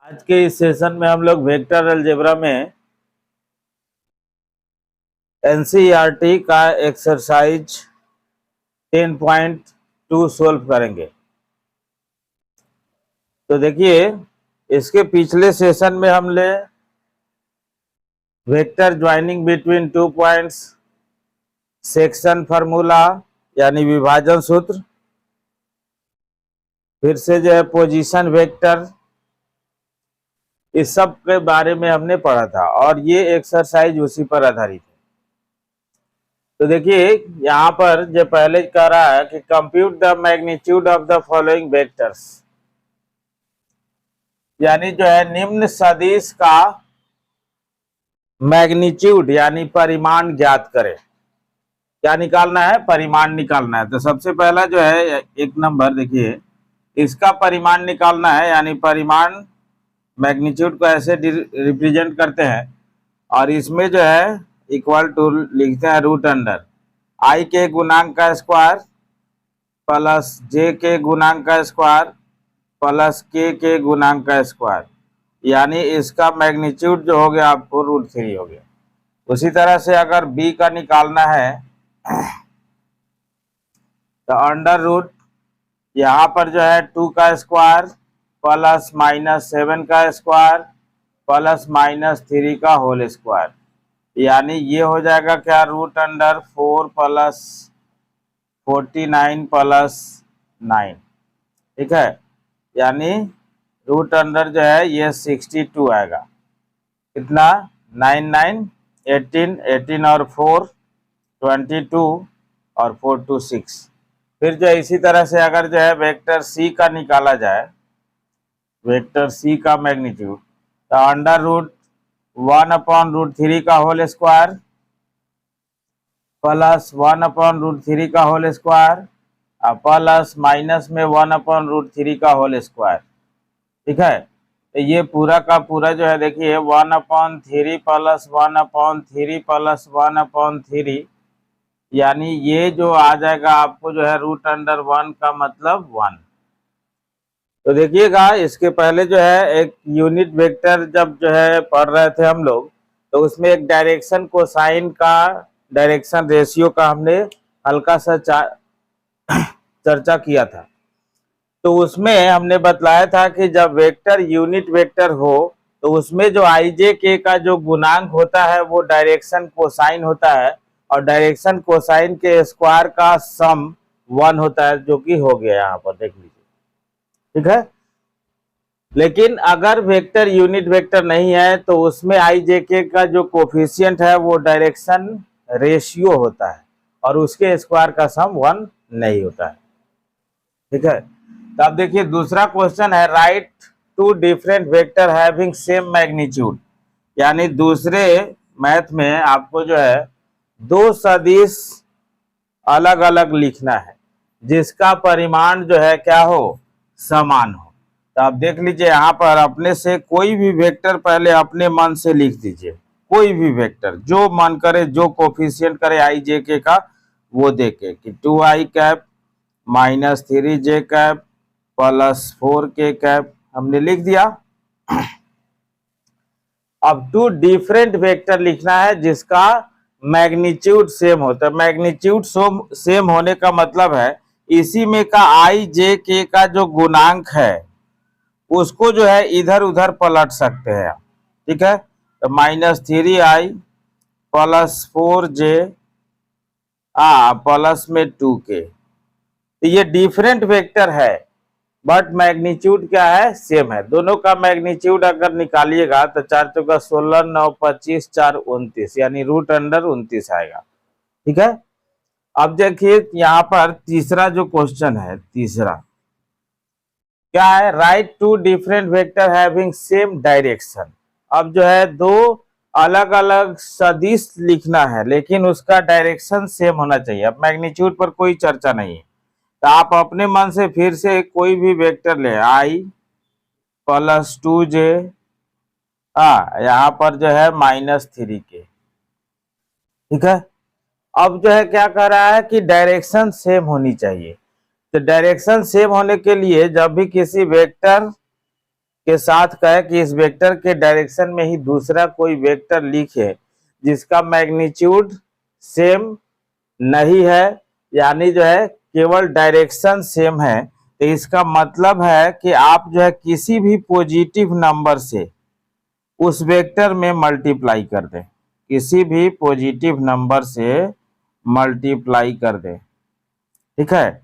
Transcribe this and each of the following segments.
आज के इस सेशन में हम लोग वेक्टर अलजेब्रा में एनसीईआरटी का एक्सरसाइज 10.2 सोल्व करेंगे। तो देखिए, इसके पिछले सेशन में हमने vector joining between 2 points, section formula यानी विभाजन सूत्र, फिर से जो है पोजीशन वेक्टर, इस सब के बारे में हमने पढ़ा था और ये एक्सरसाइज उसी पर आधारित है। तो देखिए, यहाँ पर जो पहले कह रहा है कि compute the magnitude of the following vectors, यानी जो है निम्न सदिश का मैग्नीट्यूड यानी परिमाण ज्ञात करें। क्या निकालना है? परिमाण निकालना है। तो सबसे पहला जो है एक नंबर देखिए, इसका परिमाण निकालना है, यानी परिमाण मैग्नीट्यूड को ऐसे रिप्रेजेंट करते हैं और इसमें जो है इक्वल टू लिखते हैं रूट अंडर आई के गुणांक का स्क्वायर प्लस जे के गुणांक का स्क्वायर प्लस के गुणांक का स्क्वायर, यानी इसका मैग्नीट्यूड जो हो गया आपको √3 हो गया। उसी तरह से अगर बी का निकालना है तो अंडर रूट यहाँ पर जो है 2 का स्क्वायर प्लस -7 का स्क्वायर प्लस -3 का होल स्क्वायर, यानी ये हो जाएगा क्या, √4 प्लस 49 प्लस 9। ठीक है, यानी रूट अंडर जो है ये 62 आएगा। कितना? 9 9 18, 18 और 4 22 और 4 2 6। फिर जो इसी तरह से अगर जो है वेक्टर सी का निकाला जाए, वेक्टर सी का मैग्नीट्यूड, तो अंडर रूट 1/√3 का होल स्क्वायर प्लस 1/√3 का होल स्क्वायर प्लस माइनस में 1/√3 का होल स्क्वायर। ठीक है, तो ये पूरा का पूरा जो है देखिए 1/3 प्लस 1/3 प्लस 1/3, यानी ये जो आ जाएगा आपको जो है √1 का मतलब 1। तो देखिएगा, इसके पहले जो है एक यूनिट वेक्टर जब जो है पढ़ रहे थे हम लोग, तो उसमें एक डायरेक्शन कोसाइन का डायरेक्शन रेशियो का हमने हल्का सा चर्चा किया था। तो उसमें हमने बतलाया था कि जब वेक्टर यूनिट वेक्टर हो तो उसमें जो आई जे के का जो गुणांक होता है वो डायरेक्शन कोसाइन होता है और डायरेक्शन कोसाइन के स्क्वायर का सम 1 होता है, जो कि हो गया यहाँ पर देख लीजिए। ठीक है, लेकिन अगर वेक्टर यूनिट वेक्टर नहीं है तो उसमें आई जे के का जो कोफिशिएंट है वो डायरेक्शन रेशियो होता है और उसके स्क्वायर का सम 1 नहीं होता है। ठीक है, तो अब देखिए दूसरा क्वेश्चन है, right 2 different vector having same magnitude, यानी दूसरे मैथ में आपको जो है 2 सदिश अलग अलग लिखना है जिसका परिमाण जो है क्या हो, समान हो। तो आप देख लीजिए, यहाँ पर अपने से कोई भी वेक्टर पहले अपने मन से लिख दीजिए, कोई भी वेक्टर जो मन करे, जो कोफिशिएंट करे आई जे के का, वो देके कि 2i cap minus 3j cap plus 4k cap हमने लिख दिया। अब 2 डिफरेंट वेक्टर लिखना है जिसका मैग्नीट्यूड सेम होता है। मैग्नीट्यूड सेम होने का मतलब है इसी में का आई जे के का जो गुणांक है उसको जो है इधर उधर पलट सकते हैं। ठीक है, तो -3i प्लस 4j प्लस में 2k, तो ये डिफरेंट वेक्टर है बट मैग्नीट्यूड क्या है, सेम है। दोनों का मैग्नीट्यूड अगर निकालिएगा तो 4 चौका 16, 9 25, 4 29, यानी √29 आएगा। ठीक है, अब देखिए यहाँ पर तीसरा जो क्वेश्चन है, तीसरा क्या है, right 2 different vector having same direction. अब जो है 2 अलग अलग सदिश लिखना है लेकिन उसका डायरेक्शन सेम होना चाहिए। अब मैग्नीट्यूड पर कोई चर्चा नहीं है, तो आप अपने मन से फिर से कोई भी वेक्टर ले, i प्लस 2j, यहाँ पर जो है -3k। ठीक है, अब जो है क्या कह रहा है कि डायरेक्शन सेम होनी चाहिए। तो डायरेक्शन सेम होने के लिए जब भी किसी वेक्टर के साथ कहे कि इस वेक्टर के डायरेक्शन में ही दूसरा कोई वेक्टर लिखे जिसका मैग्नीट्यूड सेम नहीं है, यानी जो है केवल डायरेक्शन सेम है, तो इसका मतलब है कि आप जो है किसी भी पॉजिटिव नंबर से उस वेक्टर में मल्टीप्लाई कर दें, किसी भी पॉजिटिव नंबर से मल्टीप्लाई कर दें। ठीक है,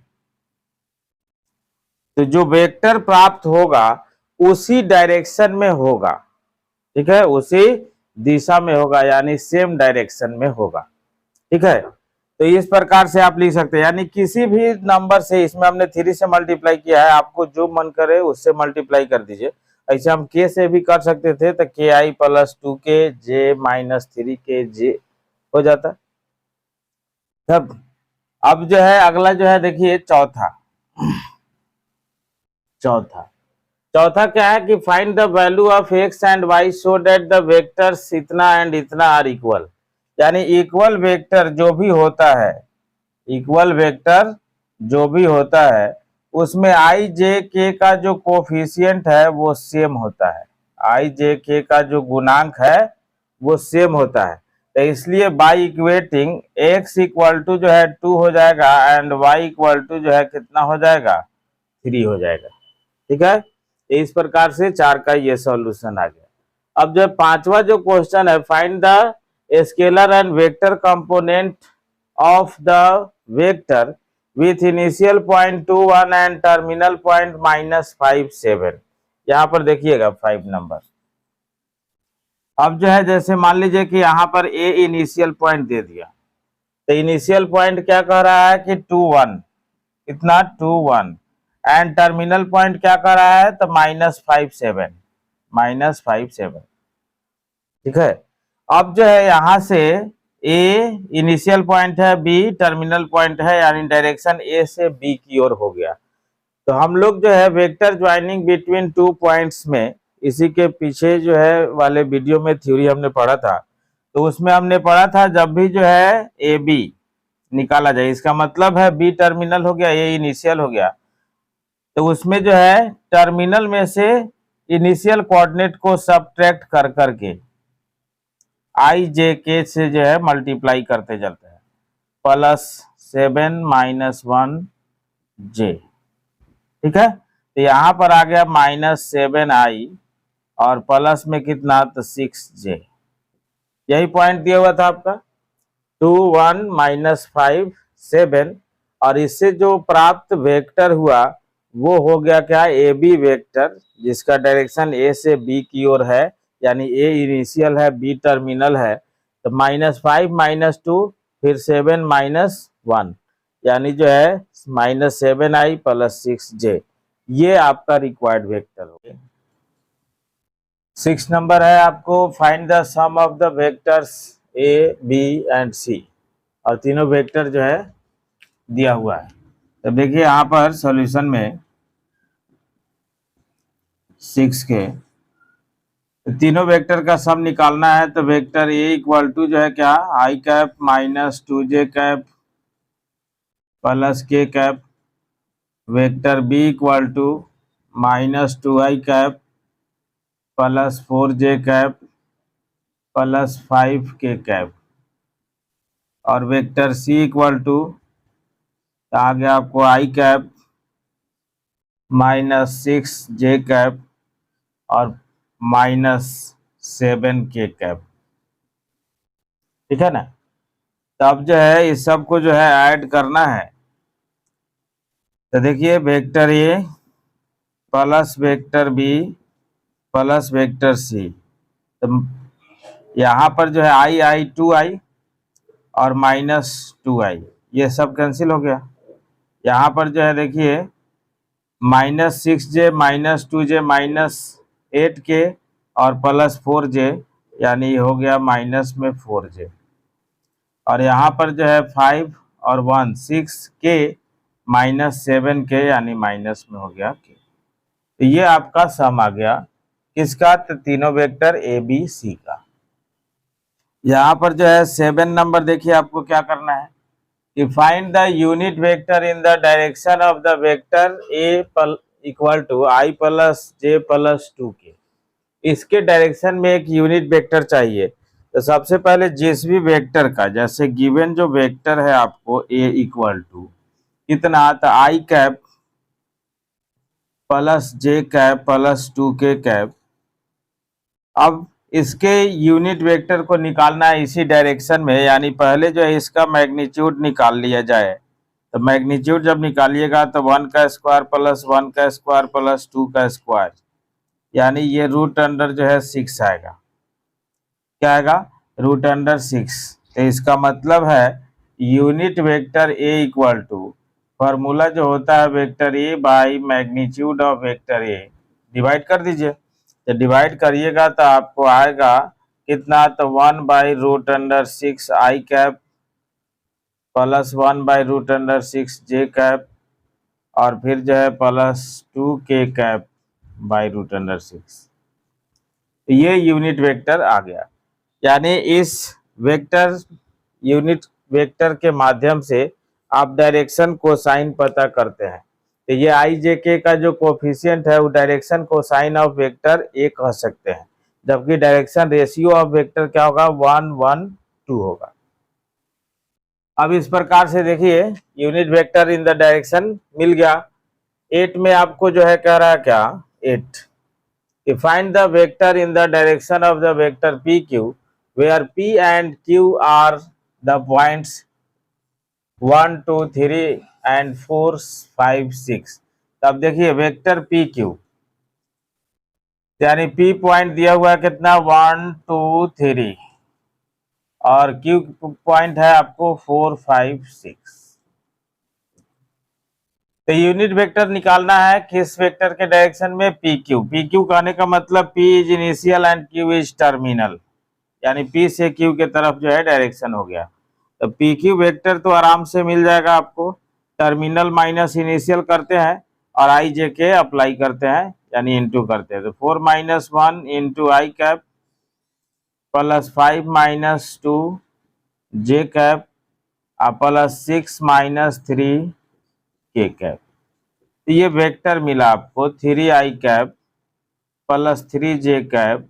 तो जो वेक्टर प्राप्त होगा उसी डायरेक्शन में होगा। ठीक है, उसी दिशा में होगा, यानी सेम डायरेक्शन में होगा। ठीक है, तो इस प्रकार से आप लिख सकते हैं, यानी किसी भी नंबर से, इसमें हमने 3 से मल्टीप्लाई किया है, आपको जो मन करे उससे मल्टीप्लाई कर दीजिए। ऐसे हम k से भी कर सकते थे, तो ki plus 2k j minus 3k j हो जाता। तब अब जो है अगला जो है देखिए चौथा चौथा क्या है कि find the value of x and y so that the vectors इतना एंड इतना आर इक्वल, यानी इक्वल वेक्टर जो भी होता है, इक्वल वेक्टर जो भी होता है उसमें i j k का जो कोफिशिएंट है वो सेम होता है, i j k का जो गुणांक है वो सेम होता है। तो इसलिए by equating x equal to जो है 2 हो जाएगा एंड y इक्वल टू जो है कितना हो जाएगा 3 हो जाएगा। ठीक है, इस प्रकार से 4 का ये सॉल्यूशन आ गया। अब जो पांचवा जो क्वेश्चन है, find the scalar and vector component of the vector with initial point 2 1 and terminal point -5 7। यहाँ पर देखिएगा 5 नंबर। अब जो है जैसे मान लीजिए कि यहाँ पर ए इनिशियल पॉइंट दे दिया, तो इनिशियल पॉइंट क्या कह रहा है कि 2 1, इतना 2 1 एंड टर्मिनल पॉइंट क्या कर रहा है तो -5 7। ठीक है, अब जो है यहाँ से ए इनिशियल पॉइंट है, बी टर्मिनल पॉइंट है, यानी डायरेक्शन ए से बी की ओर हो गया। तो हम लोग जो है वेक्टर ज्वाइनिंग बिटवीन 2 पॉइंट्स में, इसी के पीछे जो है वाले वीडियो में थ्योरी हमने पढ़ा था, तो उसमें हमने पढ़ा था जब भी जो है ए बी निकाला जाए, इसका मतलब है बी टर्मिनल हो गया, ए इनिशियल हो गया, तो उसमें जो है टर्मिनल में से इनिशियल कोऑर्डिनेट को सब्ट्रैक्ट कर करके आई जे के से जो है मल्टीप्लाई करते चलते हैं, +7 -1 j। ठीक है, तो यहाँ पर आ गया -7i और प्लस में कितना तो 6j, यही पॉइंट दिया हुआ था आपका 2 1 -5 7, और इससे जो प्राप्त वेक्टर हुआ वो हो गया क्या ए बी वेक्टर, जिसका डायरेक्शन ए से बी की ओर है, यानी ए इनिशियल है बी टर्मिनल है, तो -5 -2 फिर 7 -1, यानी जो है -7i + 6j, ये आपका रिक्वायर्ड वेक्टर हो गया। 6 नंबर है आपको find the sum of the vectors A B and C, और तीनों वेक्टर जो है दिया हुआ है। तो देखिए यहाँ पर सॉल्यूशन में 6 के तीनों वेक्टर का सम निकालना है, तो वेक्टर ए इक्वल टू जो है क्या i cap -2j cap + k cap, vector B equal to -2i cap +4j cap +5k cap, और वेक्टर सी इक्वल टू आ गया आपको i कैप -6j कैप और -7k कैप। ठीक है ना, तब जो है इस सब को जो है ऐड करना है, तो देखिए vector A plus vector B plus vector C, तो यहाँ पर जो है i 2i और -2i, ये सब कैंसिल हो गया। यहाँ पर जो है देखिए -6j -2j -8k और +4j, यानी हो गया माइनस में 4j, और यहाँ पर जो है 5 और 1 6k -7k, यानी माइनस में हो गया k। तो ये आपका सम आ गया किसका, तो तीनों वेक्टर ए बी सी का। यहाँ पर जो है 7 नंबर देखिए आपको क्या करना है कि find the unit vector in the direction of the vector A equal to I plus J plus 2k। इसके डायरेक्शन में एक यूनिट वेक्टर चाहिए। तो सबसे पहले जिस भी वेक्टर का, जैसे गिवन जो वेक्टर है आपको ए इक्वल टू कितना, तो आई कैप प्लस जे कैप प्लस 2k कैप। अब इसके यूनिट वेक्टर को निकालना है इसी डायरेक्शन में, यानी पहले जो है इसका मैग्नीट्यूड निकाल लिया जाए। तो मैग्नीट्यूड जब निकालिएगा तो 1 का स्क्वायर प्लस 1 का स्क्वायर प्लस 2 का स्क्वायर, यानी ये रूट अंडर जो है 6 आएगा। क्या आएगा? Root under 6। तो इसका मतलब है unit vector A equal to, formula जो होता है vector A by magnitude of vector A, divide कर दीजिए। तो डिवाइड करिएगा तो आपको आएगा कितना, तो 1 by root under 6 I cap plus 1 by root under 6 J cap, और फिर जो है plus 2k cap by root under 6। ये यूनिट वेक्टर आ गया। यानी इस वेक्टर यूनिट वेक्टर के माध्यम से आप डायरेक्शन कोसाइन पता करते हैं। तो ये आई जे के का जो कोफिशिएंट है वो डायरेक्शन कोसाइन ऑफ वेक्टर ए कह सकते हैं, जबकि डायरेक्शन रेशियो ऑफ वेक्टर क्या होगा, 1 1 2 होगा। अब इस प्रकार से देखिए unit vector in the direction मिल गया। 8 में आपको जो है कह रहा है क्या, 8 find the vector in the direction of the vector pq where p and q are the points 1 2 3 and 4 5 6। तब देखिए वेक्टर पी क्यू, यानी p पॉइंट दिया हुआ है कितना, 1 2 3, और q पॉइंट है आपको 4 5 6। तो यूनिट वेक्टर निकालना है किस वेक्टर के डायरेक्शन में, पी क्यू। पी क्यू कहने का मतलब P is initial and Q is terminal, यानी पी से क्यू के तरफ जो है डायरेक्शन हो गया। तो पी क्यू वेक्टर तो आराम से मिल जाएगा आपको। टर्मिनल माइनस इनिशियल करते हैं और आई जे के अप्लाई करते हैं, यानी इंटू करते हैं। तो 4 माइनस 1 इंटू आई कैप प्लस 5 माइनस 2 जे कैप प्लस 6 माइनस 3 के कैप। तो ये वेक्टर मिला आपको 3 I cap plus 3 J cap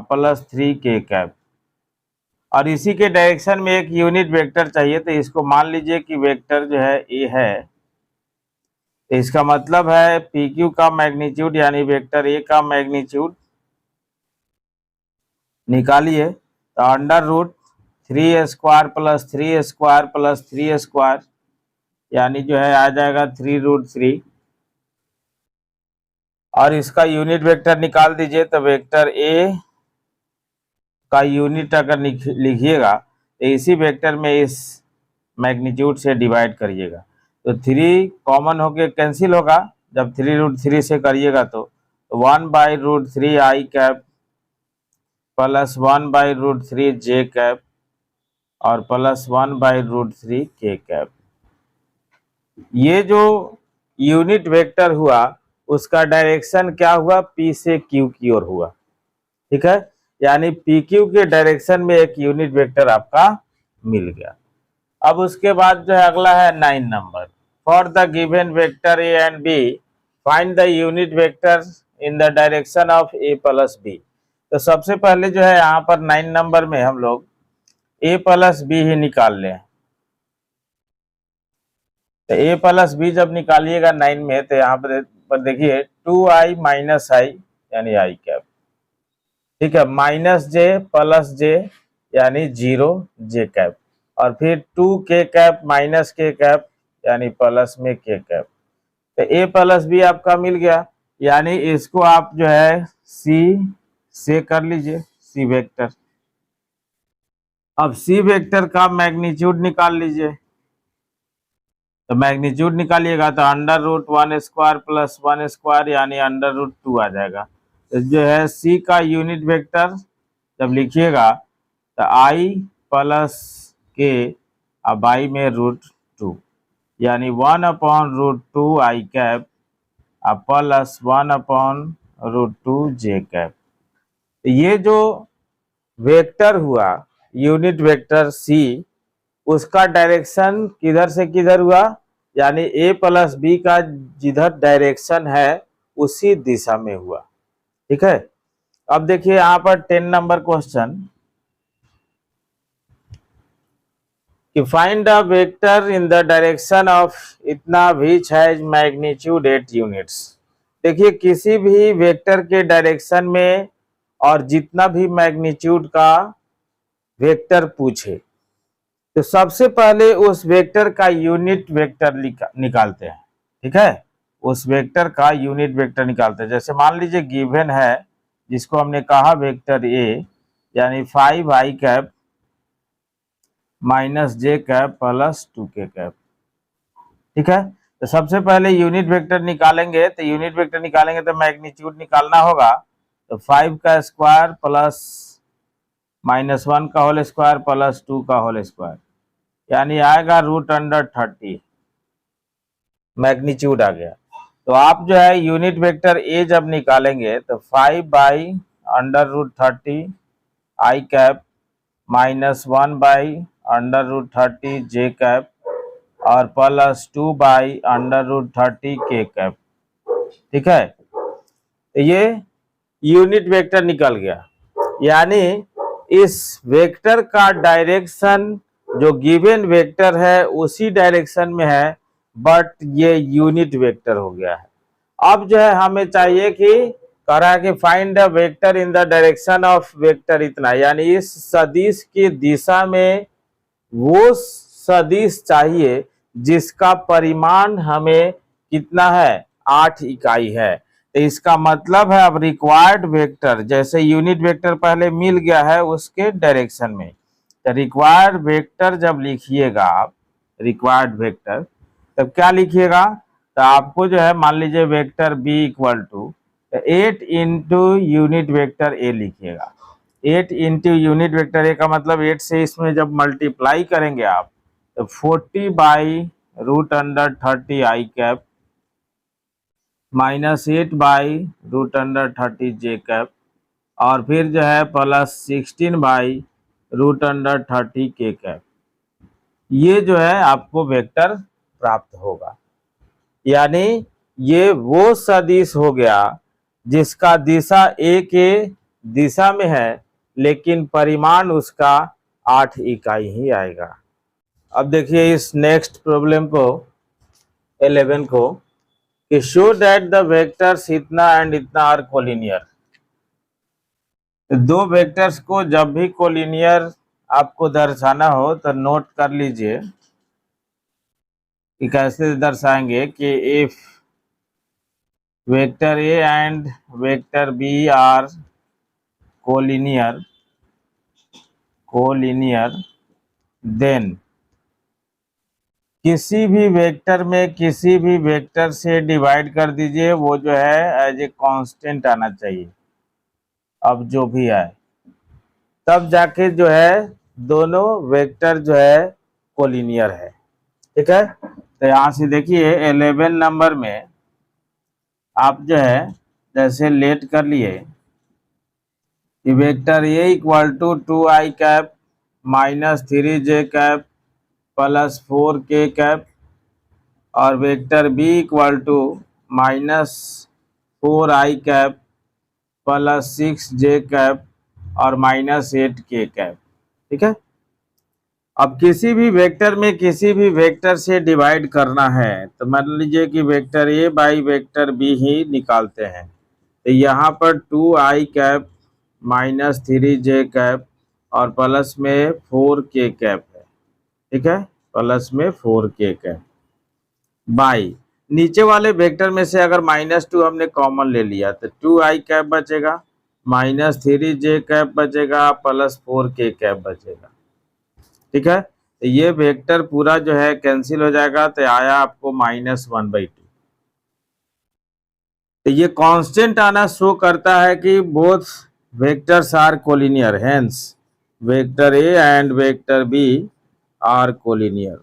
plus 3 के कैप, और इसी के डायरेक्शन में एक यूनिट वेक्टर चाहिए। तो इसको मान लीजिए कि वेक्टर जो है ए है। तो इसका मतलब है पी क्यू का मैग्नीट्यूड यानी वेक्टर ए का मैग्नीट्यूड निकालिए। तो under root 3 square plus 3 square plus 3 square, यानी जो है आ जाएगा 3 रूट 3, और इसका यूनिट वेक्टर निकाल दीजिए। तो वेक्टर ए का यूनिट अगर लिखिएगा तो इसी वेक्टर में इस मैग्नीट्यूड से डिवाइड करिएगा। तो 3 कॉमन होके कैंसिल होगा, जब 3 रूट 3 से करिएगा तो 1 by root 3 I cap plus 1 by root 3 J cap और प्लस 1 बाई रूट 3 के कैप। ये जो यूनिट वेक्टर हुआ उसका डायरेक्शन क्या हुआ, पी से क्यू की ओर हुआ। ठीक है, यानी पी क्यू के डायरेक्शन में एक यूनिट वेक्टर आपका मिल गया। अब उसके बाद जो है अगला है 9 number, for the given vector A and B find the unit vector in the direction of A plus B. तो सबसे पहले जो है यहाँ पर 9 नंबर में हम लोग ए प्लस बी ही निकाल लें। तो ए प्लस बी जब निकालिएगा 9 में, तो यहाँ पर देखिए 2i माइनस आई यानी आई कैप, ठीक है, माइनस जे प्लस जे यानी 0 जे कैप, और फिर 2 के कैप माइनस के कैप यानी प्लस में के कैप। तो ए प्लस बी आपका मिल गया, यानी इसको आप जो है सी से कर लीजिए, सी वेक्टर। अब सी वेक्टर का मैग्नीट्यूड निकाल लीजिए। तो मैग्नीट्यूड निकालिएगा तो under root 1 square plus 1 square यानी अंडर रूट 2 आ जाएगा। तो जो है सी का यूनिट वेक्टर जब लिखिएगा तो आई प्लस के अब आई में रूट 2, यानी 1 अपॉन रूट 2 आई कैप प्लस 1 अपॉन रूट 2 जे कैप। तो ये जो वेक्टर हुआ यूनिट वेक्टर सी, उसका डायरेक्शन किधर से किधर हुआ, यानी ए प्लस बी का जिधर डायरेक्शन है उसी दिशा में हुआ। ठीक है, अब देखिए यहाँ पर 10 नंबर क्वेश्चन कि find the vector in the direction of इतना विच हैज मैग्नीट्यूड 8 यूनिट्स। देखिए किसी भी वेक्टर के डायरेक्शन में और जितना भी मैग्नीट्यूड का वेक्टर पूछे तो सबसे पहले उस वेक्टर का यूनिट वेक्टर निकालते हैं। ठीक है, उस वेक्टर का यूनिट वेक्टर निकालते हैं। जैसे मान लीजिए गिवन है जिसको हमने कहा वेक्टर ए, यानी 5i कैप माइनस जे कैप प्लस 2k कैप। ठीक है, तो सबसे पहले यूनिट वेक्टर निकालेंगे, तो यूनिट वेक्टर निकालेंगे तो मैग्नीट्यूड निकालना होगा। तो 5 का स्क्वायर प्लस -1 का होल स्क्वायर प्लस 2 का होल स्क्वायर, यानी आएगा √30 मैग्नीट्यूड आ गया। तो आप जो है यूनिट वेक्टर ए जब निकालेंगे तो 5/√30 आई कैप -1/√30 जे कैप और प्लस 2/√30 के कैप। ठीक है, तो ये यूनिट वेक्टर निकल गया, यानी इस वेक्टर का डायरेक्शन जो गिवन वेक्टर है उसी डायरेक्शन में है, बट ये यूनिट वेक्टर हो गया है। अब जो है हमें चाहिए कि कह रहा है कि find the vector in the direction of vector इतना, यानी इस सदिश की दिशा में वो सदिश चाहिए जिसका परिमाण हमें कितना है, 8 इकाई है। तो इसका मतलब है अब रिक्वायर्ड वेक्टर, जैसे यूनिट वेक्टर पहले मिल गया है उसके डायरेक्शन में, तो रिक्वायर्ड वेक्टर जब लिखिएगा आप रिक्वायर्ड वेक्टर तब क्या लिखिएगा, तो आपको जो है मान लीजिए vector B equal to 8 into unit vector A लिखिएगा। 8 इंटू यूनिट वेक्टर ए का मतलब 8 से इसमें जब मल्टीप्लाई करेंगे आप तो 40/√30 आई कैप -8/√30 जे कैप और फिर जो है प्लस 16/√30 के कैप। ये जो है आपको वेक्टर प्राप्त होगा, यानी ये वो सदिश हो गया जिसका दिशा ए के दिशा में है लेकिन परिमाण उसका 8 इकाई ही आएगा। अब देखिए इस नेक्स्ट प्रॉब्लम को 11 को कि शो दैट द वेक्टर्स इतना एंड इतना आर कोलिनियर। दो वेक्टर्स को जब भी कोलिनियर आपको दर्शाना हो तो नोट कर लीजिए कि कैसे दर्शाएंगे कि if vector A and vector B are collinear then किसी भी वेक्टर में किसी भी वेक्टर से डिवाइड कर दीजिए, वो जो है एज ए कांस्टेंट आना चाहिए। अब जो भी आए तब जाके जो है दोनों वेक्टर जो है कोलिनियर है। ठीक है, तो यहाँ से देखिए 11 नंबर में आप जो है जैसे लेट कर लिए कि vector A equal to 2i cap -3j cap plus 4k cap और vector B equal to -4i cap plus 6j cap और -8k कैप। ठीक है, अब किसी भी वेक्टर में किसी भी वेक्टर से डिवाइड करना है तो मान लीजिए कि vector A by vector B ही निकालते हैं, तो यहाँ पर 2i कैप -3j कैप और प्लस में 4k कैप है। ठीक है, प्लस में 4k कैप बाई नीचे वाले वेक्टर में से अगर -2 हमने कॉमन ले लिया तो 2i कैप बचेगा -3j कैप बचेगा प्लस 4k कैप बचेगा। ठीक है, तो ये वेक्टर पूरा जो है कैंसिल हो जाएगा, तो आया आपको -1/2। तो ये कांस्टेंट आना शो करता है कि both vectors are collinear, hence vector A and vector B are collinear,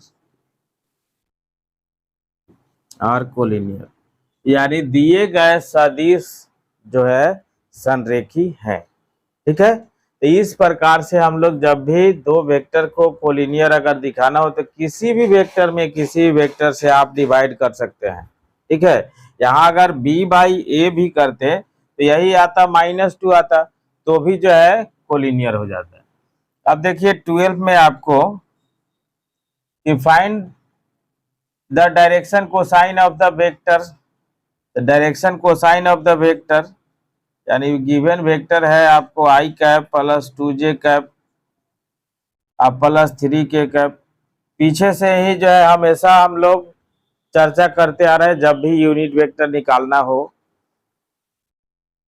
यानी दिए गए सदिश जो है संरेखी है। ठीक है, तो इस प्रकार से हम लोग जब भी दो वेक्टर को कोलिनियर अगर दिखाना हो तो किसी भी वेक्टर में किसी भी वेक्टर से आप डिवाइड कर सकते हैं। ठीक है, यहाँ अगर b बाई ए भी करते तो यही आता -2 आता, तो भी जो है कोलिनियर हो जाता है। अब देखिए 12 में आपको कि find the direction cosine of the vector, direction cosine of the vector यानी गिवन वेक्टर है आपको i cap plus 2j cap अब प्लस 3k कैप। पीछे से ही जो है हमेशा हम लोग चर्चा करते आ रहे हैं, जब भी यूनिट वेक्टर निकालना हो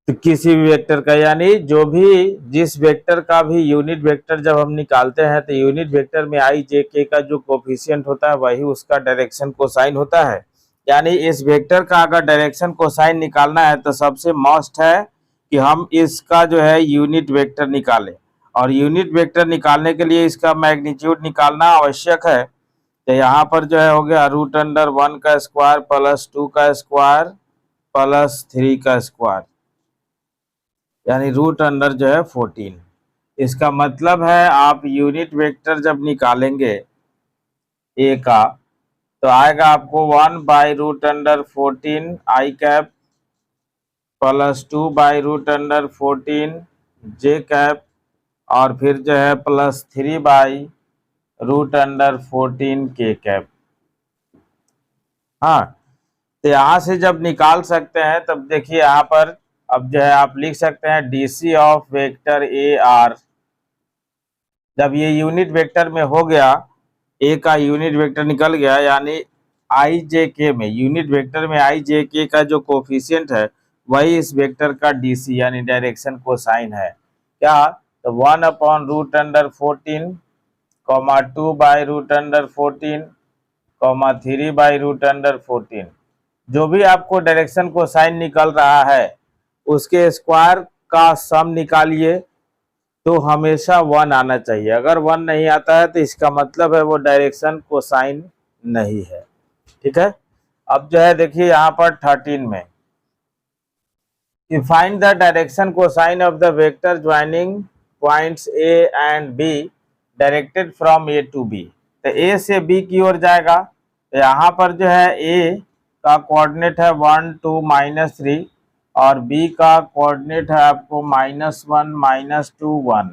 तो किसी भी वेक्टर का, यानी जो भी जिस वेक्टर का भी यूनिट वेक्टर जब हम निकालते हैं तो यूनिट वेक्टर में i j k का जो कोफिशिएंट होता है वही उसका डायरेक्शन कोसाइन होता है। यानी इस वेक्टर का अगर डायरेक्शन कोसाइन निकालना है तो सबसे मस्ट है कि हम इसका जो है यूनिट वेक्टर निकालें, और यूनिट वेक्टर निकालने के लिए इसका मैग्नीट्यूड निकालना आवश्यक है। तो यहाँ पर जो है हो गया √1 का स्क्वायर प्लस 2 का स्क्वायर प्लस 3 का स्क्वायर, यानी √अंडर जो है 14। इसका मतलब है आप यूनिट वेक्टर जब निकालेंगे ए का तो आएगा आपको 1/√14 i cap plus 2/√14 j cap और फिर जो है प्लस 3/√14 k कैप। हाँ, तो यहाँ से जब निकाल सकते हैं तब देखिए यहाँ पर अब जो है आप लिख सकते हैं DC of vector A R. जब ये यूनिट वेक्टर में हो गया, ए का यूनिट वेक्टर निकल गया, यानी आई जे के में यूनिट वेक्टर में आई जे के का जो कोफिशिएंट है वही इस वेक्टर का DC यानी डायरेक्शन कोसाइन है। क्या, तो 1/√14 2/√14 3/√14, जो भी आपको डायरेक्शन कोसाइन निकल रहा है उसके स्क्वायर का सम निकालिए तो हमेशा 1 आना चाहिए। अगर 1 नहीं आता है तो इसका मतलब है वो डायरेक्शन कोसाइन नहीं है। ठीक है, अब जो है देखिए यहाँ पर 13 में find the direction cosine of the vector joining points A and B directed from A to B. तो ए से बी की ओर जाएगा, तो यहाँ पर जो है ए का कोऑर्डिनेट है 1 2 -3 और बी का कोऑर्डिनेट है आपको -1 -2 1।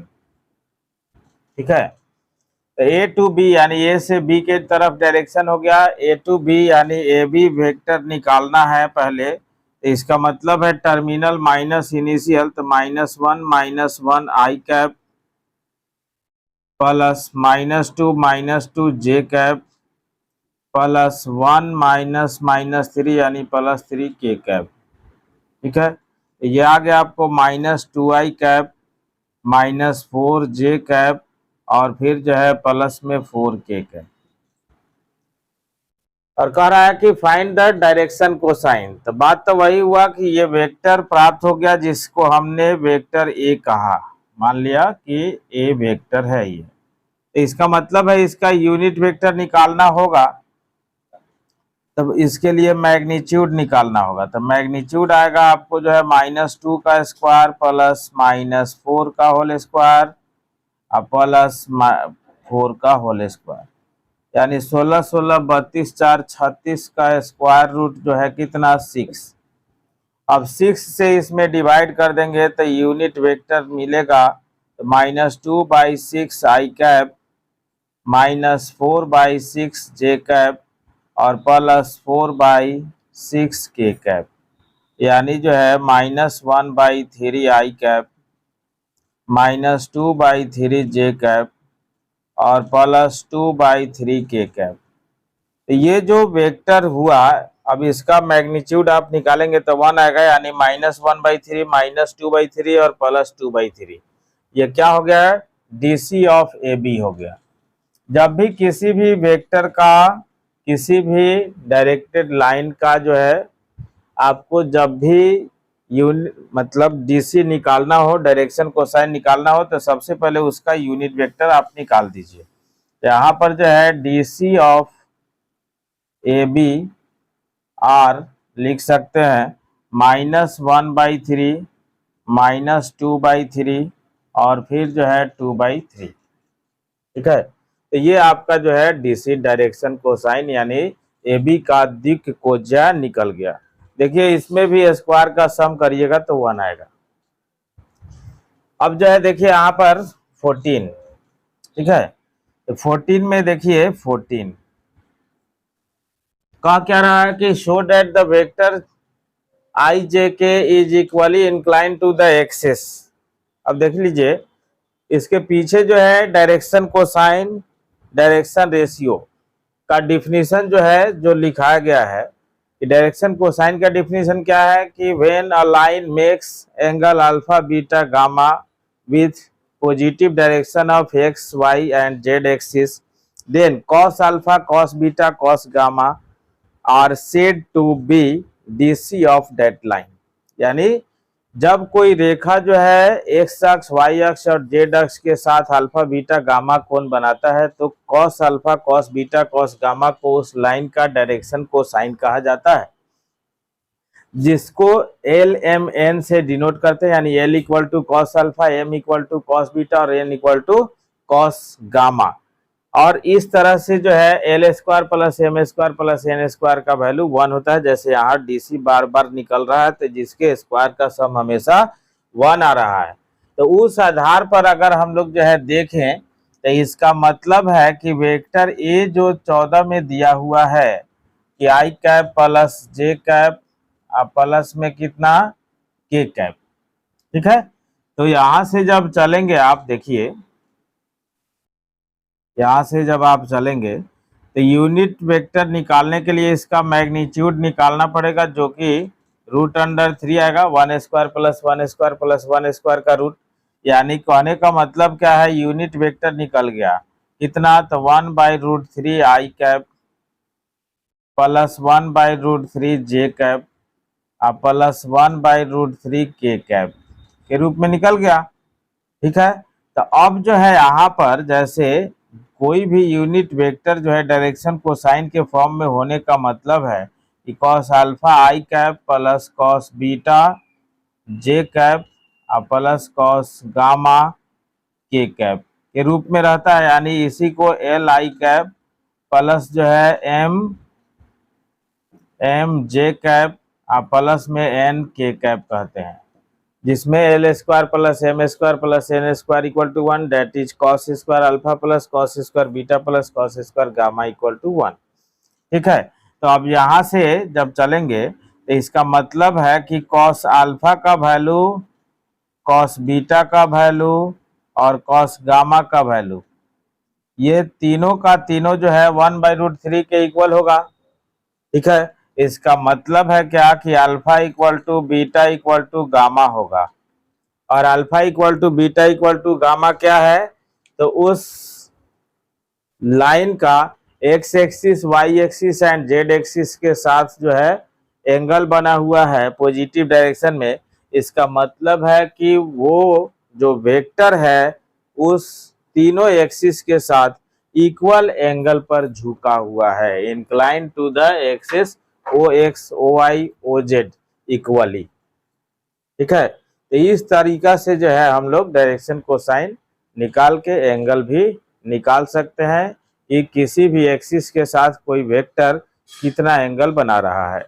ठीक है, तो ए टू बी यानी ए से बी के तरफ डायरेक्शन हो गया, ए टू बी यानी ए बी वेक्टर निकालना है पहले। तो इसका मतलब है टर्मिनल माइनस इनिशियल, तो -1 -1 i cap plus -2 j cap plus 1 -3 यानी प्लस 3 k कैप। ठीक है, ये आ गया आपको -2i कैप -4 j कैप और फिर जो है प्लस में 4k कैप, और कह रहा है कि फाइंड द डायरेक्शन कोसाइन। तो बात तो वही हुआ कि ये वेक्टर प्राप्त हो गया जिसको हमने वेक्टर ए कहा, मान लिया कि ए वेक्टर है ये, तो इसका मतलब है इसका यूनिट वेक्टर निकालना होगा, तब इसके लिए मैग्नीट्यूड निकालना होगा। तो मैग्नीट्यूड आएगा आपको जो है -2 का स्क्वायर प्लस -4 का होल स्क्वायर और प्लस 4 का होल स्क्वायर, यानी 16 16 32 4 36 का स्क्वायर रूट जो है कितना 6। अब 6 से इसमें डिवाइड कर देंगे तो यूनिट वेक्टर मिलेगा, तो -2/6 i कैप -4/6 j कैप और प्लस 4/6 k कैप, यानी जो है -1/3 i कैप -2/3 j कैप और प्लस 2/3 k कैप। तो ये जो वेक्टर हुआ, अब इसका मैग्नीट्यूड आप निकालेंगे तो 1 आएगा, यानी -1/3 -2/3 और प्लस 2/3। ये क्या हो गया, DC ऑफ AB हो गया। जब भी किसी भी वेक्टर का किसी भी डायरेक्टेड लाइन का जो है आपको जब भी मतलब DC निकालना हो, डायरेक्शन कोसाइन निकालना हो, तो सबसे पहले उसका यूनिट वेक्टर आप निकाल दीजिए। यहाँ पर जो है DC ऑफ AB R लिख सकते हैं -1/3 -2/3 और फिर जो है 2/3। ठीक है, तो ये आपका जो है डीसी डायरेक्शन कोसाइन यानी AB का दिक्कोज्या निकल गया। देखिए इसमें भी स्क्वायर का सम करिएगा तो 1 आएगा। अब जो है देखिए यहाँ पर 14, ठीक है, तो 14 में देखिए 14 का क्या रहा है कि show that the vector IJK is equally incline to the axis. अब देख लीजिए इसके पीछे जो है डायरेक्शन कोसाइन डायरेक्शन रेशियो का डिफिनीशन जो है जो लिखा गया है कि डायरेक्शन कोसाइन का डिफिनीशन क्या है कि when a line makes angle alpha beta gamma with positive direction of X Y and Z axis then cos alpha cos beta cos gamma are said to be DC of that line. यानी जब कोई रेखा जो है x अक्ष Y अक्ष और Z अक्ष के साथ अल्फा बीटा गामा कोण बनाता है तो cos alpha cos beta cos gamma को उस लाइन का डायरेक्शन कोसाइन कहा जाता है, जिसको एल एम एन से डिनोट करते हैं। यानी L equal to cos alpha, M equal to cos beta और N equal to cos gamma. और इस तरह से जो है L square plus M square plus N square का वैल्यू 1 होता है। जैसे यहाँ डीसी बार बार निकल रहा है तो जिसके स्क्वायर का सम हमेशा 1 आ रहा है। तो उस आधार पर अगर हम लोग जो है देखें तो इसका मतलब है कि वेक्टर ए जो 14 में दिया हुआ है कि आई कैप प्लस जे कैप प्लस में कितना के कैप। ठीक है, तो यहाँ से जब चलेंगे आप देखिए यहाँ से जब आप चलेंगे तो यूनिट वेक्टर निकालने के लिए इसका मैग्नीट्यूड निकालना पड़ेगा जो कि √3 आएगा। 1 square plus 1 square plus 1 square का रूट। यानी कहने का मतलब क्या है, यूनिट वेक्टर निकल गया कितना, तो 1/√3 आई कैप प्लस 1/√3 जे कैप प्लस 1/√3 के कैप के रूप में निकल गया। ठीक है, तो अब जो है यहाँ पर जैसे कोई भी यूनिट वेक्टर जो है डायरेक्शन कोसाइन के फॉर्म में होने का मतलब है कि कॉस अल्फा आई कैप प्लस कॉस बीटा जे कैप प्लस कॉस गामा के कैप के रूप में रहता है। यानी इसी को एल आई कैप प्लस जो है एम जे कैप प्लस में एन के कैप कहते हैं, जिसमें l square plus M square plus N square equal to 1 that is cos square alpha plus cos square beta plus cos square gamma equal to 1। ठीक है, तो अब यहाँ से जब चलेंगे तो इसका मतलब है कि कॉस अल्फा का वैल्यू, कॉस बीटा का वैल्यू और कॉस गामा का वैल्यू ये तीनों का तीनों जो है 1/√3 के इक्वल होगा। ठीक है, इसका मतलब है क्या कि alpha equal to beta equal to gamma होगा। और alpha equal to beta equal to gamma क्या है, तो उस लाइन का x axis y axis and Z axis के साथ जो है एंगल बना हुआ है पॉजिटिव डायरेक्शन में। इसका मतलब है कि वो जो वेक्टर है उस तीनों एक्सिस के साथ इक्वल एंगल पर झुका हुआ है, incline to the axis O X O Y O Z equally. ठीक है, तो इस तरीका से जो है हम लोग डायरेक्शन कोसाइन निकाल के एंगल भी निकाल सकते हैं कि किसी भी एक्सिस के साथ कोई वेक्टर कितना एंगल बना रहा है।